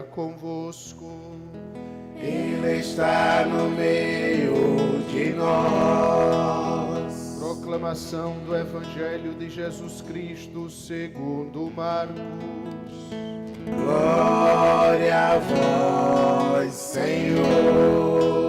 convosco. Ele está no meio de nós. Proclamação do Evangelho de Jesus Cristo segundo Marcos. Glória a vós, Senhor.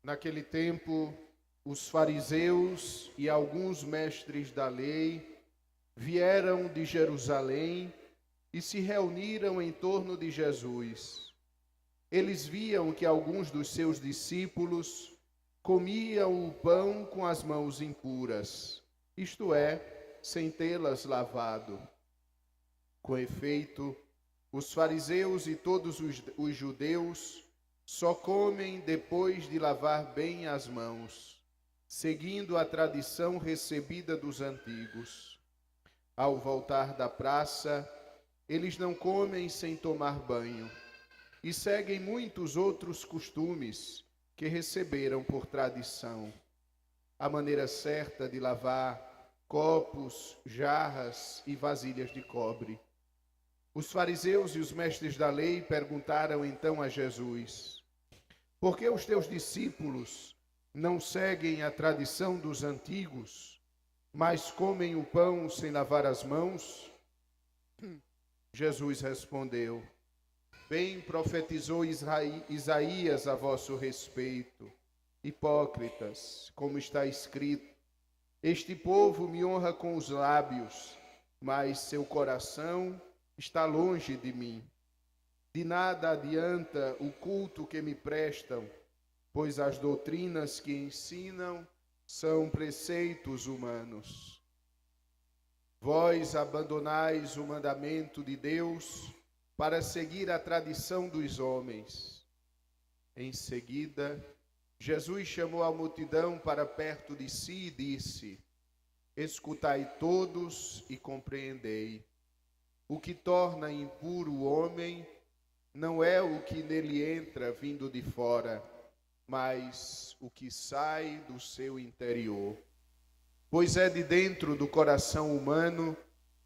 Naquele tempo, os fariseus e alguns mestres da lei vieram de Jerusalém e se reuniram em torno de Jesus. Eles viam que alguns dos seus discípulos comiam o pão com as mãos impuras, isto é, sem tê-las lavado. Com efeito, os fariseus e todos os judeus só comem depois de lavar bem as mãos, seguindo a tradição recebida dos antigos. Ao voltar da praça, eles não comem sem tomar banho e seguem muitos outros costumes que receberam por tradição. A maneira certa de lavar copos, jarras e vasilhas de cobre. Os fariseus e os mestres da lei perguntaram então a Jesus: por que os teus discípulos não seguem a tradição dos antigos, mas comem o pão sem lavar as mãos? Jesus respondeu: bem profetizou Isaías a vosso respeito, hipócritas, como está escrito: este povo me honra com os lábios, mas seu coração está longe de mim. De nada adianta o culto que me prestam, pois as doutrinas que ensinam são preceitos humanos. Vós abandonais o mandamento de Deus para seguir a tradição dos homens. Em seguida, Jesus chamou a multidão para perto de si e disse: escutai todos e compreendei. O que torna impuro o homem não é o que nele entra vindo de fora, mas o que sai do seu interior. Pois é de dentro do coração humano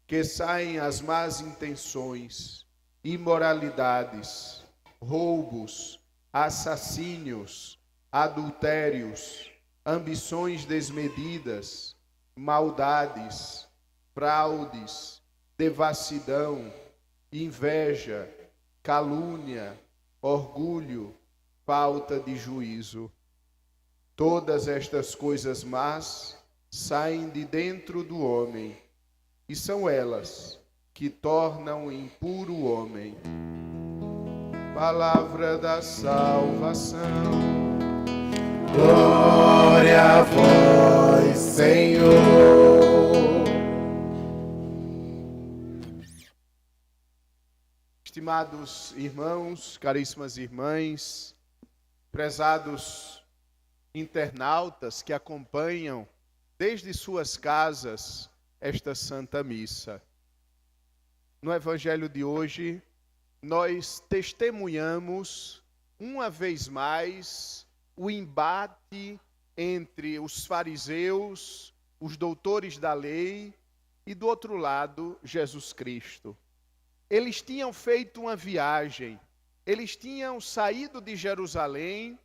que saem as más intenções, imoralidades, roubos, assassínios, adultérios, ambições desmedidas, maldades, fraudes, devassidão, inveja, calúnia, orgulho, falta de juízo. Todas estas coisas más saem de dentro do homem, e são elas que tornam impuro o homem. Palavra da salvação. Glória a vós, Senhor. Estimados irmãos, caríssimas irmãs, prezados internautas que acompanham desde suas casas esta Santa Missa. No Evangelho de hoje, nós testemunhamos uma vez mais o embate entre os fariseus, os doutores da lei e do outro lado, Jesus Cristo. Eles tinham feito uma viagem, eles tinham saído de Jerusalém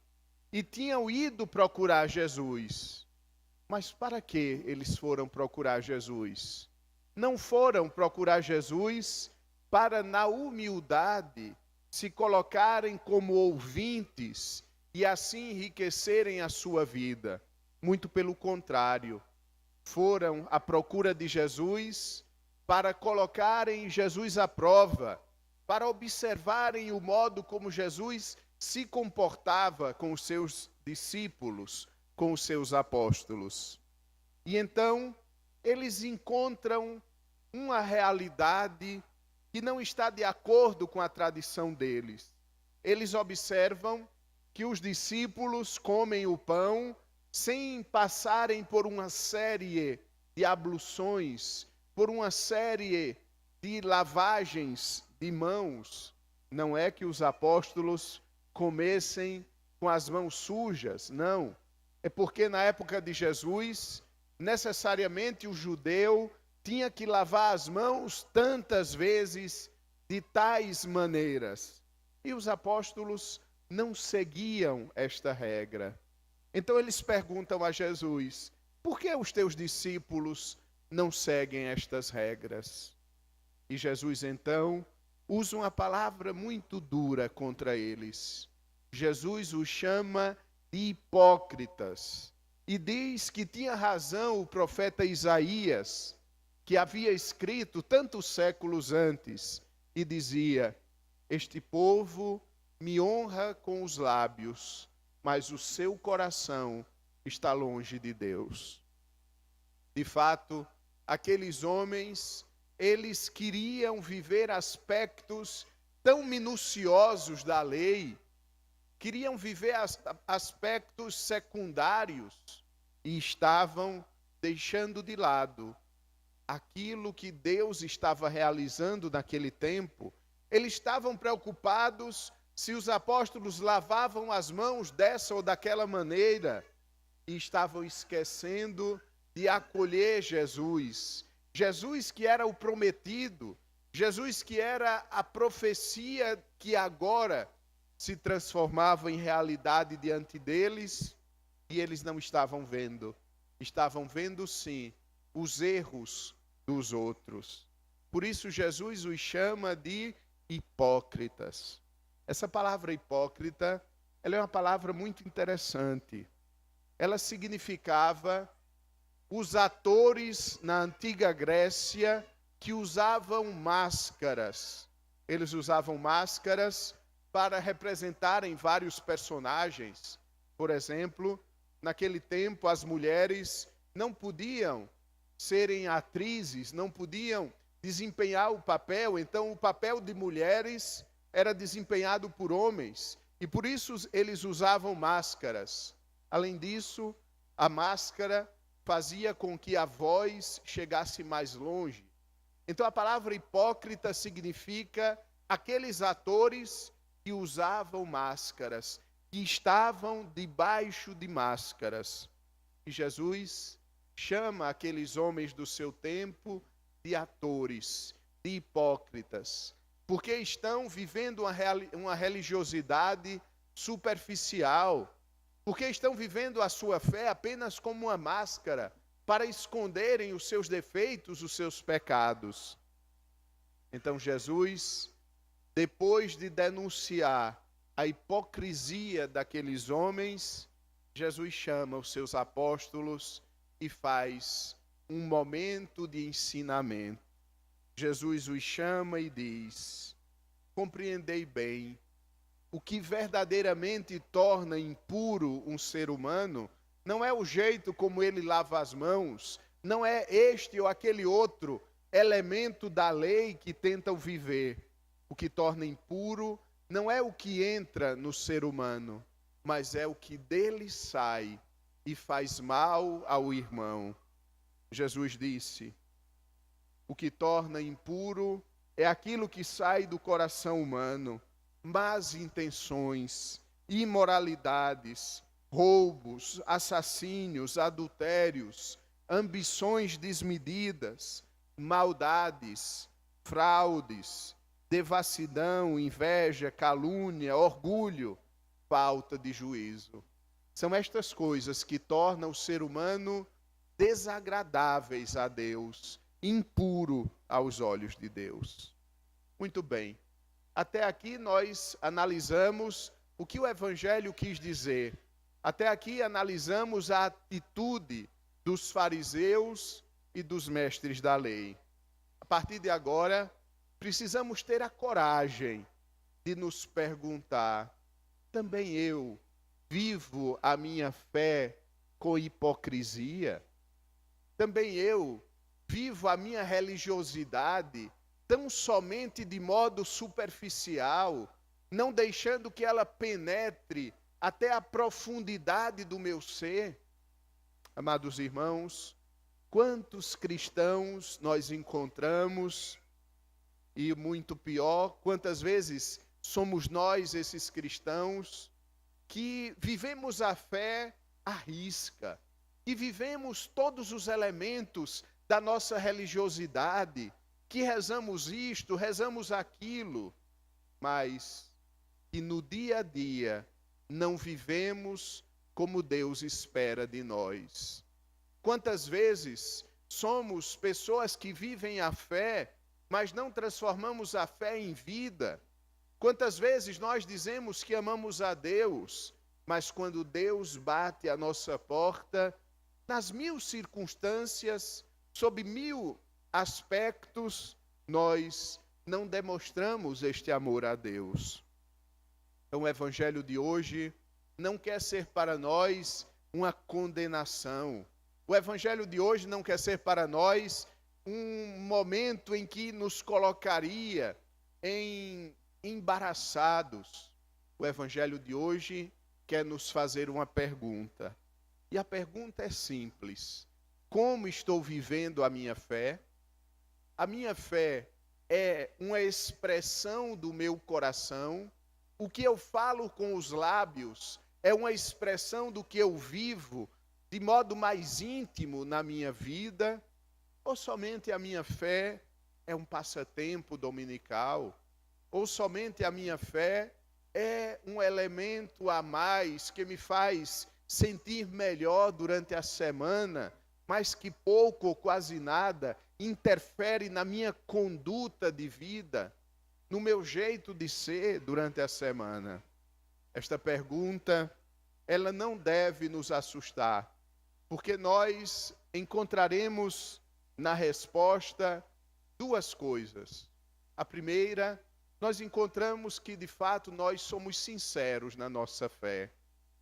e tinham ido procurar Jesus. Mas para que eles foram procurar Jesus? Não foram procurar Jesus para, na humildade, se colocarem como ouvintes e assim enriquecerem a sua vida. Muito pelo contrário, foram à procura de Jesus para colocarem Jesus à prova, para observarem o modo como Jesus se comportava com os seus discípulos, com os seus apóstolos. E então, eles encontram uma realidade que não está de acordo com a tradição deles. Eles observam que os discípulos comem o pão sem passarem por uma série de abluções, por uma série de lavagens de mãos. Não é que os apóstolos comessem com as mãos sujas, não. É porque na época de Jesus, necessariamente o judeu tinha que lavar as mãos tantas vezes, de tais maneiras. E os apóstolos não seguiam esta regra. Então eles perguntam a Jesus: por que os teus discípulos não seguem estas regras? E Jesus então usa uma palavra muito dura contra eles. Jesus os chama de hipócritas e diz que tinha razão o profeta Isaías, que havia escrito tantos séculos antes, e dizia: este povo me honra com os lábios, mas o seu coração está longe de Deus. De fato, aqueles homens, eles queriam viver aspectos tão minuciosos da lei, queriam viver aspectos secundários e estavam deixando de lado aquilo que Deus estava realizando naquele tempo. Eles estavam preocupados se os apóstolos lavavam as mãos dessa ou daquela maneira e estavam esquecendo de acolher Jesus. Jesus que era o prometido, Jesus que era a profecia que agora se transformava em realidade diante deles, e eles não estavam vendo. Estavam vendo sim os erros dos outros. Por isso Jesus os chama de hipócritas. Essa palavra hipócrita, ela é uma palavra muito interessante. Ela significava os atores na antiga Grécia que usavam máscaras. Eles usavam máscaras para representarem vários personagens. Por exemplo, naquele tempo as mulheres não podiam serem atrizes, não podiam desempenhar o papel, então o papel de mulheres era desempenhado por homens, e por isso eles usavam máscaras. Além disso, a máscara fazia com que a voz chegasse mais longe. Então a palavra hipócrita significa aqueles atores que usavam máscaras, que estavam debaixo de máscaras. E Jesus chama aqueles homens do seu tempo de atores, de hipócritas, porque estão vivendo uma religiosidade superficial, porque estão vivendo a sua fé apenas como uma máscara para esconderem os seus defeitos, os seus pecados. Então Jesus, depois de denunciar a hipocrisia daqueles homens, Jesus chama os seus apóstolos e faz um momento de ensinamento. Jesus os chama e diz: compreendei bem, o que verdadeiramente torna impuro um ser humano não é o jeito como ele lava as mãos, não é este ou aquele outro elemento da lei que tentam viver. O que torna impuro não é o que entra no ser humano, mas é o que dele sai e faz mal ao irmão. Jesus disse: o que torna impuro é aquilo que sai do coração humano: más intenções, imoralidades, roubos, assassínios, adultérios, ambições desmedidas, maldades, fraudes, devassidão, inveja, calúnia, orgulho, falta de juízo. São estas coisas que tornam o ser humano desagradáveis a Deus, impuro aos olhos de Deus. Muito bem. Até aqui nós analisamos o que o Evangelho quis dizer. Até aqui analisamos a atitude dos fariseus e dos mestres da lei. A partir de agora, precisamos ter a coragem de nos perguntar: também eu vivo a minha fé com hipocrisia? Também eu vivo a minha religiosidade tão somente de modo superficial, não deixando que ela penetre até a profundidade do meu ser? Amados irmãos, quantos cristãos nós encontramos, e muito pior, quantas vezes somos nós, esses cristãos, que vivemos a fé à risca, que vivemos todos os elementos da nossa religiosidade, que rezamos isto, rezamos aquilo, mas que no dia a dia não vivemos como Deus espera de nós. Quantas vezes somos pessoas que vivem a fé, mas não transformamos a fé em vida? Quantas vezes nós dizemos que amamos a Deus, mas quando Deus bate à nossa porta, nas mil circunstâncias, sob mil aspectos, nós não demonstramos este amor a Deus. Então, o Evangelho de hoje não quer ser para nós uma condenação. O Evangelho de hoje não quer ser para nós um momento em que nos colocaria embaraçados. O Evangelho de hoje quer nos fazer uma pergunta. E a pergunta é simples: como estou vivendo a minha fé? A minha fé é uma expressão do meu coração? O que eu falo com os lábios é uma expressão do que eu vivo de modo mais íntimo na minha vida? Ou somente a minha fé é um passatempo dominical? Ou somente a minha fé é um elemento a mais que me faz sentir melhor durante a semana, mas que pouco ou quase nada interfere na minha conduta de vida, no meu jeito de ser durante a semana? Esta pergunta, ela não deve nos assustar, porque nós encontraremos na resposta duas coisas. A primeira, nós encontramos que de fato nós somos sinceros na nossa fé.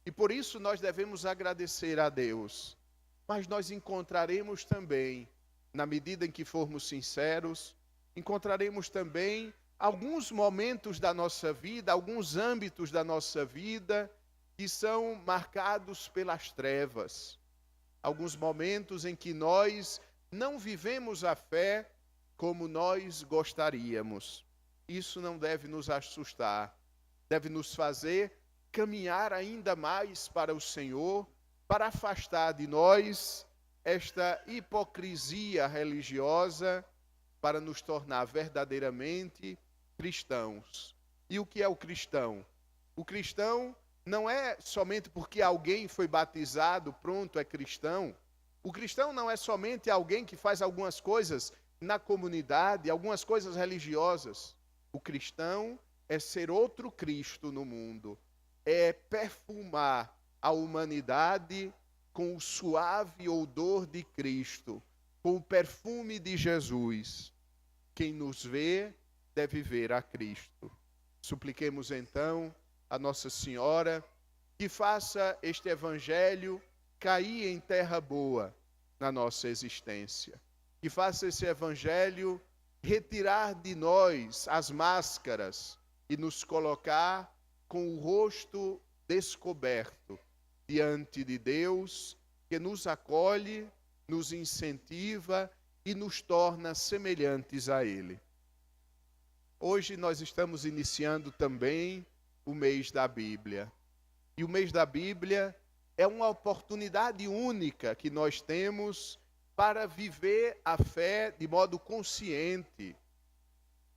E por isso nós devemos agradecer a Deus. Mas nós encontraremos também, na medida em que formos sinceros, encontraremos também alguns momentos da nossa vida, alguns âmbitos da nossa vida que são marcados pelas trevas. Alguns momentos em que nós não vivemos a fé como nós gostaríamos. Isso não deve nos assustar, deve nos fazer caminhar ainda mais para o Senhor, para afastar de nós esta hipocrisia religiosa, para nos tornar verdadeiramente cristãos. E o que é o cristão? O cristão não é somente porque alguém foi batizado, pronto, é cristão. O cristão não é somente alguém que faz algumas coisas na comunidade, algumas coisas religiosas. O cristão é ser outro Cristo no mundo, é perfumar a humanidade com o suave odor de Cristo, com o perfume de Jesus. Quem nos vê deve ver a Cristo. Supliquemos então a Nossa Senhora que faça este Evangelho cair em terra boa na nossa existência. Que faça esse Evangelho retirar de nós as máscaras e nos colocar com o rosto descoberto diante de Deus, que nos acolhe, nos incentiva e nos torna semelhantes a Ele. Hoje nós estamos iniciando também o mês da Bíblia. E o mês da Bíblia é uma oportunidade única que nós temos para viver a fé de modo consciente.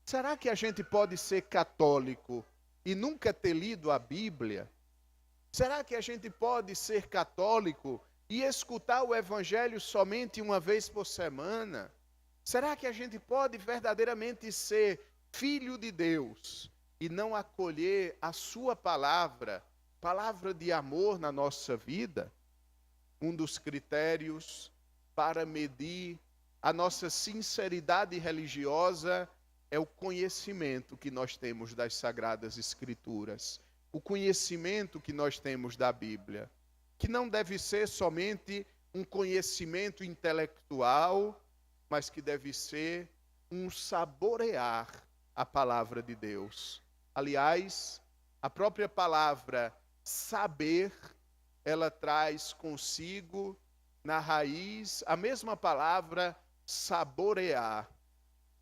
Será que a gente pode ser católico e nunca ter lido a Bíblia? Será que a gente pode ser católico e escutar o Evangelho somente uma vez por semana? Será que a gente pode verdadeiramente ser filho de Deus e não acolher a sua palavra, palavra de amor na nossa vida? Um dos critérios para medir a nossa sinceridade religiosa é o conhecimento que nós temos das Sagradas Escrituras, o conhecimento que nós temos da Bíblia, que não deve ser somente um conhecimento intelectual, mas que deve ser um saborear a palavra de Deus. Aliás, a própria palavra saber, ela traz consigo na raiz a mesma palavra saborear.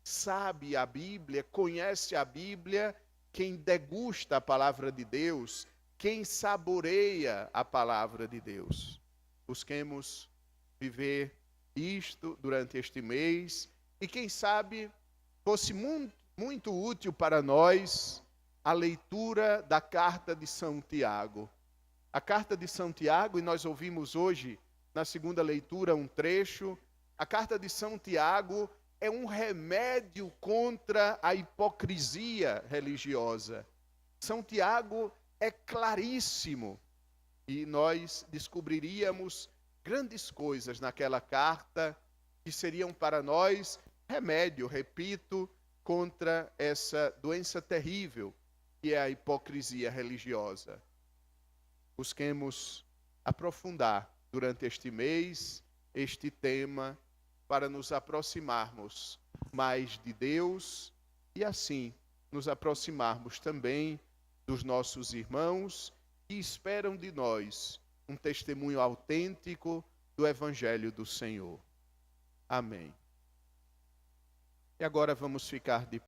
Sabe a Bíblia, conhece a Bíblia quem degusta a palavra de Deus, quem saboreia a palavra de Deus. Busquemos viver isto durante este mês e quem sabe fosse muito útil para nós a leitura da carta de São Tiago. A carta de São Tiago, e nós ouvimos hoje na segunda leitura um trecho, a carta de São Tiago é um remédio contra a hipocrisia religiosa. São Tiago é claríssimo e nós descobriríamos grandes coisas naquela carta que seriam para nós remédio, repito, contra essa doença terrível que é a hipocrisia religiosa. Busquemos aprofundar durante este mês este tema para nos aproximarmos mais de Deus e assim nos aproximarmos também dos nossos irmãos que esperam de nós um testemunho autêntico do Evangelho do Senhor. Amém. E agora vamos ficar de